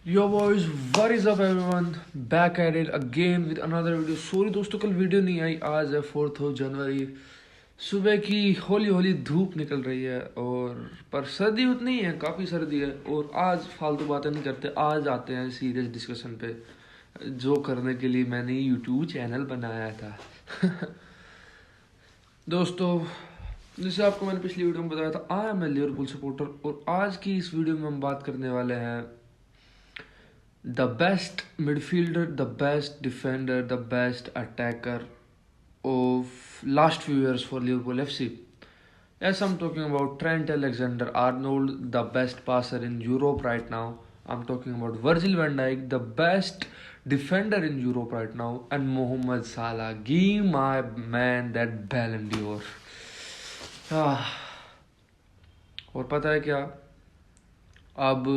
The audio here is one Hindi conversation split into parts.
Yo boys, what is up everyone? Back at it again with another video. Sorry दोस्तों कल वीडियो नहीं आई. आज है 4th of January. सुबह की होली होली धूप निकल रही है और पर सर्दी उतनी ही है, काफ़ी सर्दी है. और आज फालतू बातें नहीं करते, आज आते हैं सीरियस डिस्कशन पे, जो करने के लिए मैंने यूट्यूब चैनल बनाया था. दोस्तों, जैसे आपको मैंने पिछली वीडियो में बताया था, I am a Liverpool supporter. और आज की इस वीडियो में हम बात करने वाले हैं the best midfielder, the best defender, the best attacker of last few years for Liverpool FC. Yes, I'm talking about Trent Alexander-Arnold, the best passer in Europe right now. I'm talking about Virgil van Dijk, the best defender in Europe right now, and Mohamed Salah. Give my man that Ballon d'Or. और पता है क्या, अब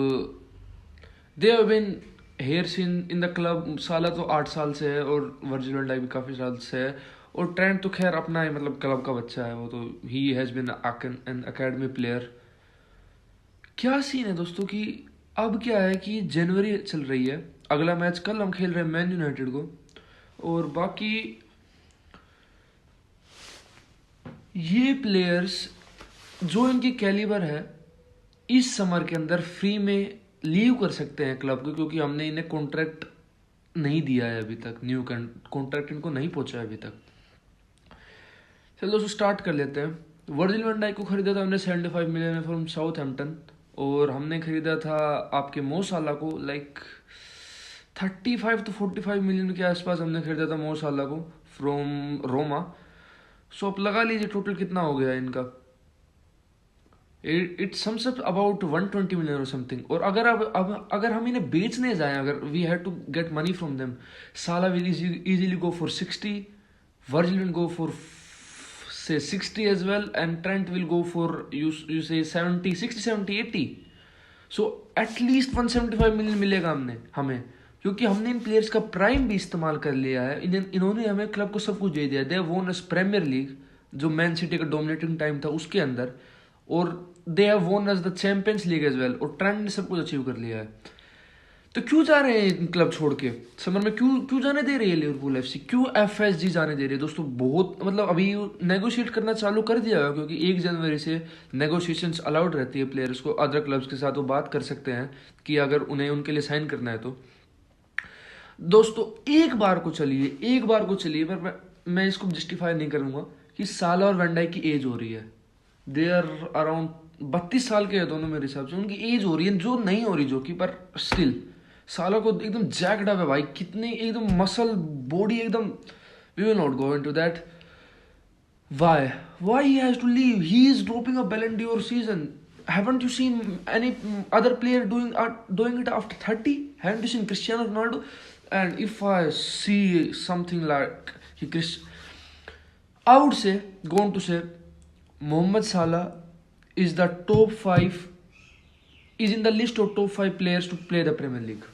they have been here in the club. साला तो 8 साल से है और वर्जिल वैन डाइक भी काफ़ी साल से है. और ट्रेंट तो खैर अपना ही मतलब क्लब का बच्चा है, वो तो he has been an academy player. क्या सीन है दोस्तों कि अब क्या है कि जनवरी चल रही है, अगला मैच कल हम खेल रहे हैं मैन यूनाइटेड को. और बाकी ये प्लेयर्स जो इनकी कैलिबर है इस समर के अंदर फ्री में लीव कर सकते हैं क्लब को, क्योंकि हमने इन्हें कॉन्ट्रैक्ट नहीं दिया है अभी तक, न्यू कॉन्ट्रैक्ट इनको नहीं पहुंचा है अभी तक. चलो दोस्तों स्टार्ट कर लेते हैं. वर्जिल वैन डाइक को खरीदा था हमने 75 मिलियन में फ्रॉम साउथहैम्पटन. और हमने खरीदा था आपके मो साला को लाइक 35 to 45 मिलियन के आसपास हमने खरीदा था मो साला को फ्रॉम रोमा. सो आप लगा लीजिए टोटल कितना हो गया इनका. It sums up about 120 million और समथिंग. और अब अगर हम इन्हें बेचने जाएं, अगर we have to get money from them, Salah will easily go for 60, Virgil will go for say 60 as well, and Trent will go for you say 70, 60, 70, 80. So at least 175 million मिलेगा हमें, क्योंकि हमने इन प्लेयर्स का प्राइम भी इस्तेमाल कर लिया है. इन्होंने हमें क्लब को सब कुछ दे दिया. They won us Premier League, जो मैन सिटी का डोमिनेटिंग टाइम था उसके अंदर, और they have won us the Champions League as well. और ट्रेंट ने सब कुछ अचीव कर लिया है. तो क्यों जा रहे हैं क्लब छोड़ के समर में? क्यों जाने दे रही है लिवरपूल एफसी? क्यों एफएसजी जाने दे रही है दोस्तों? बहुत मतलब अभी नेगोशिएट करना चालू कर दिया है, क्योंकि 1 जनवरी से नेगोशिएशंस अलाउड रहती है प्लेयर्स को. अदर क्लब्स के साथ वो बात कर सकते हैं कि अगर उन्हें उनके लिए साइन करना है तो. दोस्तों एक बार को चलिए, पर मैं इसको जस्टिफाई नहीं करूंगा कि साला और वैन डाइक की एज हो रही है. दे आर अराउंड 32 साल के हैं दोनों मेरे हिसाब से. उनकी एज हो रही है, जो नहीं हो रही जो कि, पर स्टिल साला को एकदम जैक्ड अप है भाई. कितने एकदम मसल बॉडी एकदम. We will not go into that. Why he has to leave? He is dropping a Ballon d'Or season. Haven't you seen any other player doing it after 30? Haven't you seen Cristiano Ronaldo? And if I see something like I would say, going to say, Mohamed Salah is the top 5, is in the list of top 5 players to play the Premier League.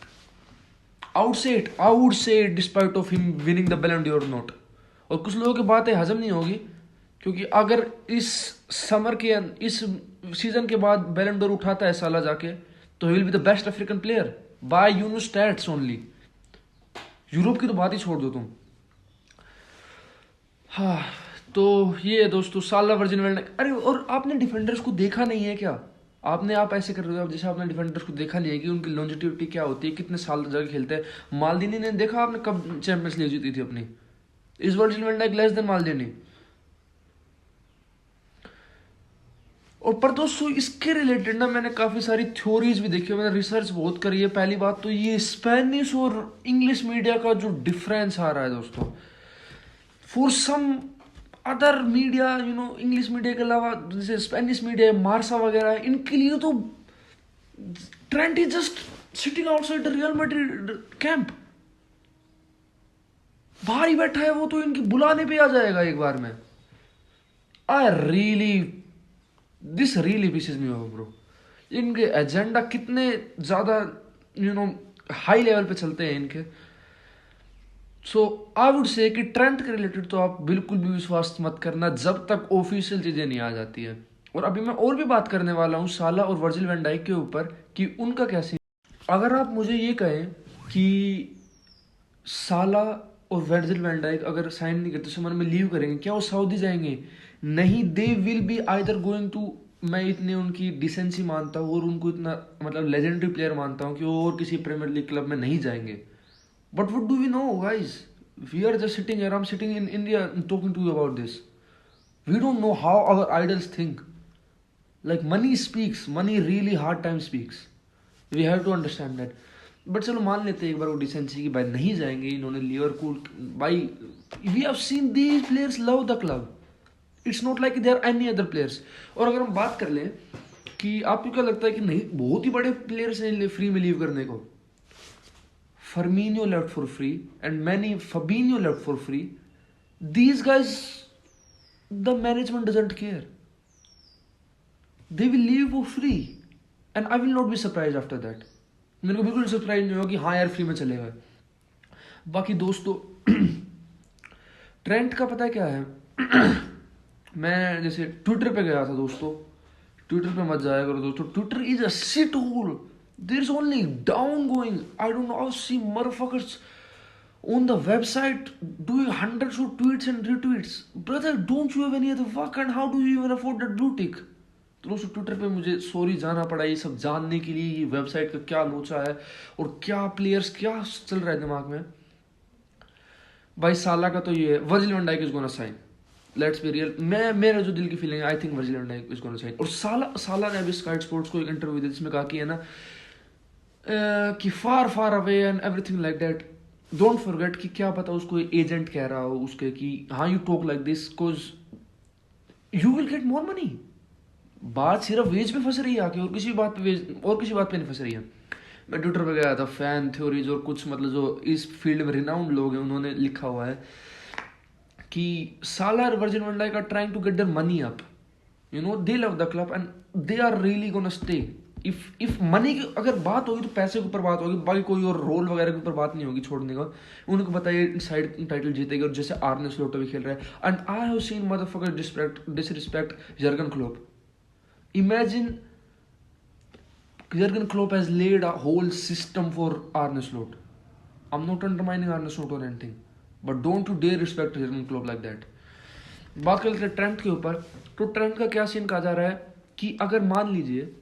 I would say it despite of him winning the Ballon d'Or or not. और कुछ लोगों की बातें हजम नहीं होगी, क्योंकि अगर इस सीजन के बाद बैलन डोर उठाता है साला जाके, तो he will be the best African player by you know stats only. Europe की तो बात ही छोड़ दो तुम. हाँ, तो ये है दोस्तों साला वर्जिन वैन डाइक. अरे और आपने डिफेंडर्स को देखा नहीं है क्या? आप ऐसे कर रहे हो जैसे आपने डिफेंडर्स को देखा नहीं है कि उनकी लॉन्जिटिविटी क्या होती है, कितने साल जगह खेलते हैं. मालदीनी ने देखा आपने कब चैंपियंस लीग जीती थी अपनी? इस Virgil van Dijk less than Maldini. और पर दोस्तों इसके रिलेटेड ना मैंने काफ़ी सारी थ्योरीज भी देखी है, मैंने रिसर्च बहुत करी है. पहली बात तो ये स्पेनिश और इंग्लिश मीडिया का जो डिफरेंस आ रहा है दोस्तों. For some other media, English media के अलावा जैसे स्पेनिश मीडिया, मार्सा वगैरह, इनके लिए तो Trent is just sitting outside the real Madrid camp. बाहर ही बैठा है वो, तो इनके बुलाने पे आ जाएगा एक बार में. This really pisses me off bro. इनके एजेंडा कितने ज्यादा हाई लेवल पे चलते हैं इनके. सो आई वुड से कि ट्रेंट के रिलेटेड तो आप बिल्कुल भी विश्वास मत करना जब तक ऑफिशियल चीजें नहीं आ जाती है. और अभी मैं और भी बात करने वाला हूँ साला और वर्जिल वैन डाइक के ऊपर कि उनका क्या सीन. अगर आप मुझे ये कहें कि साला और वर्जिल वैन डाइक अगर साइन नहीं करते समर में लीव करेंगे, क्या वो सऊदी जाएंगे? नहीं, they will be either going to, मैं इतने उनकी डिसेंसी मानता हूँ और उनको इतना मतलब लेजेंडरी प्लेयर मानता हूँ कि वो और किसी प्रीमियर लीग क्लब में नहीं जाएंगे. But what do we know guys? We are just sitting here, I am sitting in India talking to you about this. We don't know how our idols think. Like money speaks, money really hard time speaks. We have to understand that. But चलो मान लेते हैं एक बार वो डिसेंसी की, भाई नहीं जाएंगे इन्होंने लिवरपूल, भाई we have seen these players love the club. It's not like they are any other players. और अगर हम बात कर लें कि आपको क्या लगता है कि नहीं बहुत ही बड़े प्लेयर्स हैं फ्री में लीव करने को, Firmino left for free and many Fabinho left for free. These guys, the management doesn't care. They will leave for free and I will not be surprised after that. मेरे को बिल्कुल सरप्राइज नहीं होगा कि हाँ यार फ्री में चले गए. बाकी दोस्तों ट्रेंट का पता है क्या है? मैं जैसे ट्विटर पे गया था दोस्तों, ट्विटर पे मत जाया करो दोस्तों, Twitter is a shit hole. There is only down going. I don't know, I see motherfuckers on the website doing hundreds of tweets and retweets. Brother, don't you have any other work and how do you even afford that blue tick? तो दोस्तों ट्विटर पे मुझे सॉरी जाना पड़ा ये सब जानने के लिए, ये वेबसाइट का क्या लोचा है और क्या प्लेयर्स क्या चल रहा है दिमाग में. भाई साला का तो ये है, Virgil van Dijk is gonna sign. Let's be real, मैं मेरा जो दिल की फीलिंग है, I think Virgil van Dijk is gonna sign. और साला ने अभी स्काई स्पोर्ट्स को एक इंटरव्यू दिया जिसमें कहा कि है ना कि far far away and everything like that. Don't forget कि क्या पता उसको एजेंट कह रहा हो उसके कि हाँ you talk like this cause you will get more money. बात सिर्फ वेज पे फंस रही है आके, और किसी बात पे वेज और किसी बात पे नहीं फंस रही है. मैं ट्विटर पे गया था, फैन थ्योरीज और कुछ मतलब जो इस फील्ड में रिनाउंड लोग हैं उन्होंने लिखा हुआ है कि साला Virgil van Dijk are trying to get their money up. You know they love the club and they are really gonna stay. If money की अगर बात होगी तो पैसे के ऊपर बात होगी, बाकी कोई और रोल वगैरह के ऊपर बात नहीं होगी छोड़ने का. उनको पता है साइड टाइटल जीतेगा, और जैसे आर्ने स्लॉट भी खेल रहा है. And I have seen motherfucker disrespect Jurgen Klopp. Imagine Jurgen Klopp has laid a whole system for Arne Slot. I'm not undermining Arne Slot or anything, but don't you dare respect Jurgen Klopp like that. बात कर लेते हैं ट्रेंट के ऊपर. तो ट्रेंट का क्या सीन कहा जा रहा है कि अगर मान लीजिए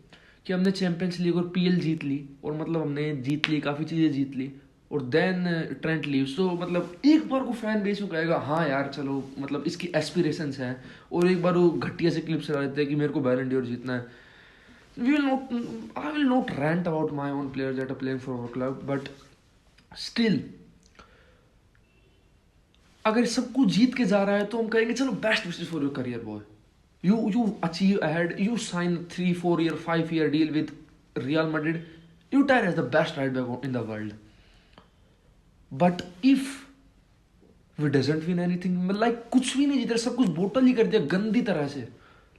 कि हमने चैंपियंस लीग और पीएल जीत ली, और मतलब हमने जीत ली, काफ़ी चीज़ें जीत ली, और देन ट्रेंट लीव्स, तो मतलब एक बार को फैन बेस में कहेगा हाँ यार चलो मतलब इसकी एस्पिरेशंस हैं, और एक बार वो घटिया से क्लिप्स लगा देते हैं कि मेरे को बैलन डोर जीतना है. I will not rant about my own players that are playing for our club, but still अगर सब कुछ जीत के जा रहा है तो हम कहेंगे चलो best wishes for your career boy. You achieve ahead, you sign 3-4 year 5 year deal with Real Madrid, you retire as the best right back in the world. But if we doesn't win anything, like कुछ भी नहीं जीते, सब कुछ बोटल ही कर दिया गंदी तरह से.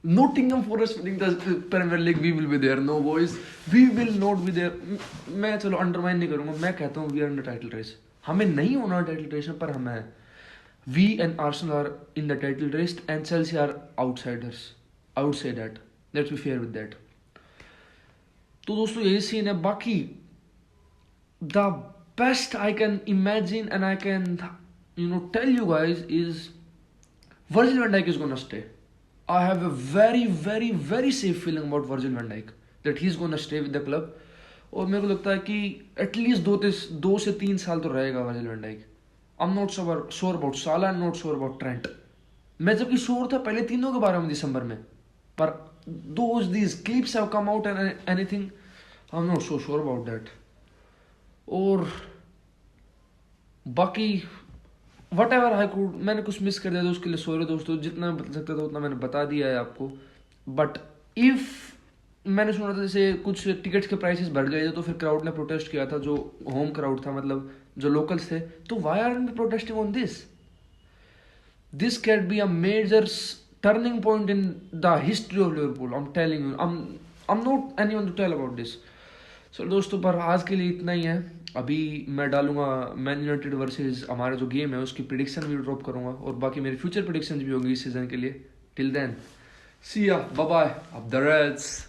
Nottingham Forest winning the Premier League, we will be there. No boys, we will not be there. मैं चलो अंडरमाइन नहीं करूँगा, मैं कहता हूँ we are in the title race. हमें नहीं होना टाइटल रेस में, पर हमें है. We and Arsenal are in the title race and Chelsea are outsiders. I would say that. Let's be fair with that. तो दोस्तों यही सीन है. बाकी the best I can imagine and I can tell you guys is Virgil van Dijk is gonna stay. I have a very very very safe feeling about Virgil van Dijk that he's gonna stay with the club. और मेरे को लगता है कि एटलीस्ट 2 से 3 साल तो रहेगा Virgil van Dijk. I'm not sure about Salah and not sure about Trent. मैं जबकि श्योर था पहले तीनों के बारे में दिसंबर में, पर these clips have come out and anything, I'm not so sure about that. और बाकी whatever I could, मैंने कुछ मिस कर दिया तो उसके लिए सॉरी दोस्तों. जितना बता सकता था उतना मैंने बता दिया है आपको. बट इफ मैंने सुना था जैसे कुछ टिकट्स के प्राइसेस बढ़ गए थे तो फिर क्राउड ने प्रोटेस्ट किया था, जो होम क्राउड था मतलब जो लोकल्स थे. तो why are we protesting on this? This can be a major turning point in the history of Liverpool. I am telling you, I am not anyone to tell about this. चलो दोस्तों, पर आज के लिए इतना ही है. अभी मैं डालूंगा मैन यूनाइटेड वर्सेस हमारा जो गेम है उसकी प्रेडिक्शन भी ड्रॉप करूंगा, और बाकी मेरी फ्यूचर प्रेडिक्शन भी होंगी इस सीजन के लिए. टिल देन सी या, बाय बाय, अब द रेड्स.